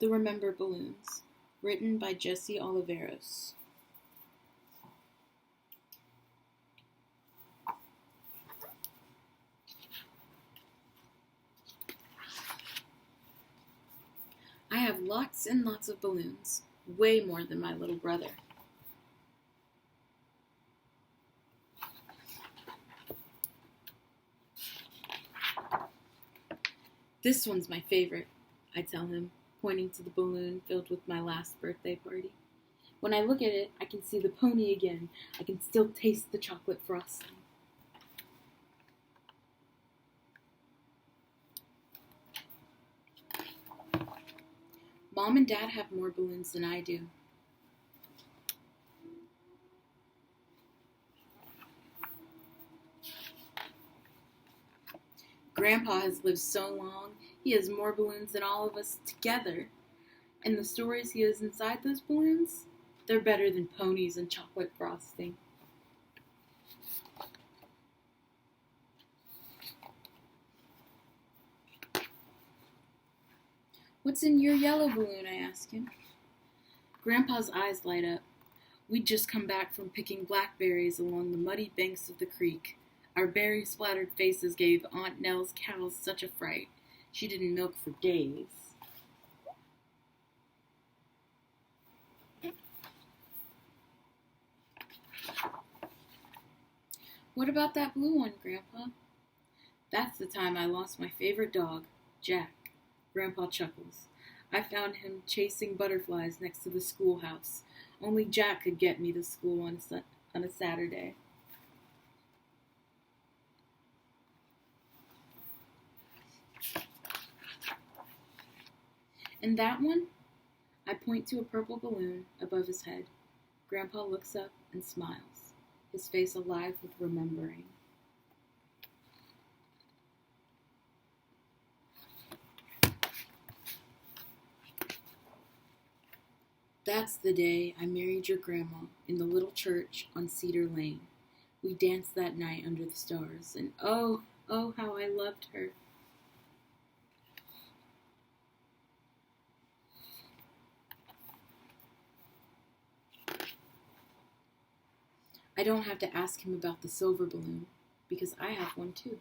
The Remember Balloons, written by Jessie Oliveros. I have lots and lots of balloons, way more than my little brother. This one's my favorite, I tell him, pointing to the balloon filled with my last birthday party. When I look at it, I can see the pony again. I can still taste the chocolate frosting. Mom and Dad have more balloons than I do. Grandpa has lived so long, he has more balloons than all of us together. And the stories he has inside those balloons, they're better than ponies and chocolate frosting. What's in your yellow balloon, I ask him. Grandpa's eyes light up. We'd just come back from picking blackberries along the muddy banks of the creek. Our berry-splattered faces gave Aunt Nell's cows such a fright. She didn't milk for days. What about that blue one, Grandpa? That's the time I lost my favorite dog, Jack. Grandpa chuckles. I found him chasing butterflies next to the schoolhouse. Only Jack could get me to school on a Saturday. And that one? I point to a purple balloon above his head. Grandpa looks up and smiles, his face alive with remembering. That's the day I married your grandma in the little church on Cedar Lane. We danced that night under the stars, and oh, how I loved her. I don't have to ask him about the silver balloon, because I have one too.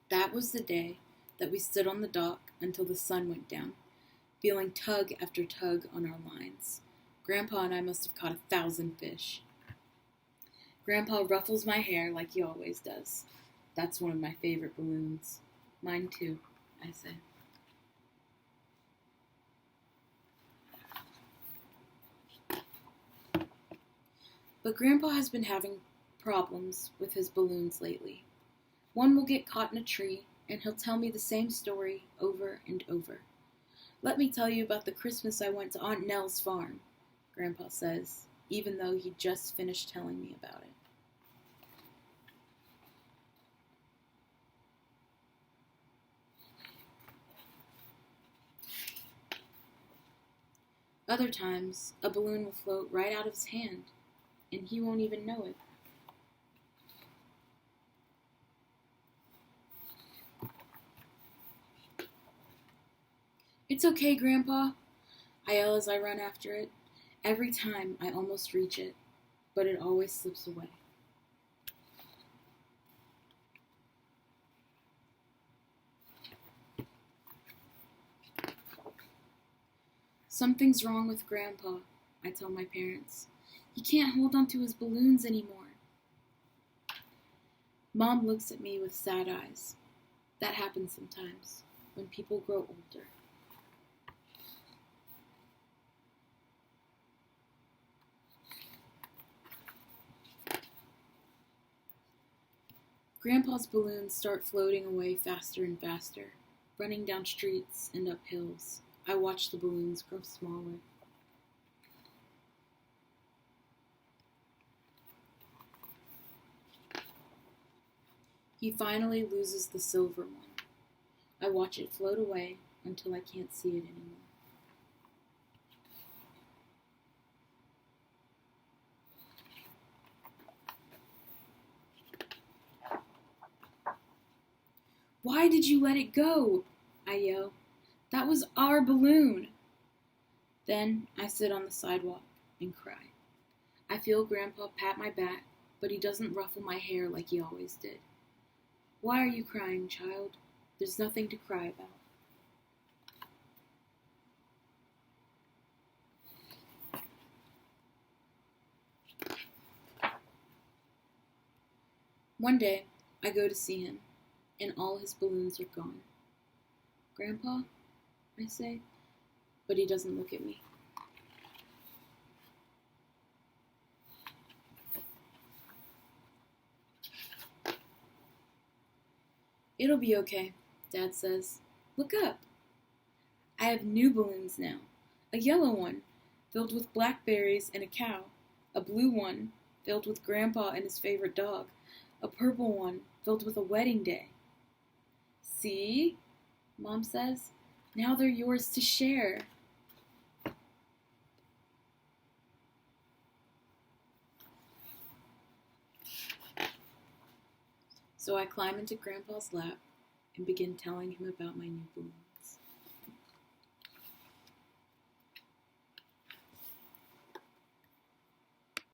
That was the day that we stood on the dock until the sun went down, feeling tug after tug on our lines. Grandpa and I must have caught 1,000 fish. Grandpa ruffles my hair like he always does. That's one of my favorite balloons. Mine too, I say. But Grandpa has been having problems with his balloons lately. One will get caught in a tree, and he'll tell me the same story over and over. Let me tell you about the Christmas I went to Aunt Nell's farm, Grandpa says, even though he just finished telling me about it. Other times, a balloon will float right out of his hand, and he won't even know it. It's okay, Grandpa, I yell as I run after it. Every time I almost reach it, but it always slips away. Something's wrong with Grandpa, I tell my parents. He can't hold on to his balloons anymore. Mom looks at me with sad eyes. That happens sometimes, when people grow older. Grandpa's balloons start floating away faster and faster, running down streets and up hills. I watch the balloons grow smaller. He finally loses the silver one. I watch it float away until I can't see it anymore. Why did you let it go? I yell. That was our balloon. Then I sit on the sidewalk and cry. I feel Grandpa pat my back, but he doesn't ruffle my hair like he always did. Why are you crying, child? There's nothing to cry about. One day, I go to see him, and all his balloons are gone. Grandpa, I say, but he doesn't look at me. It'll be okay, Dad says. Look up. I have new balloons now. A yellow one, filled with blackberries and a cow. A blue one, filled with Grandpa and his favorite dog. A purple one, filled with a wedding day. See? Mom says. Now they're yours to share. So I climb into Grandpa's lap and begin telling him about my new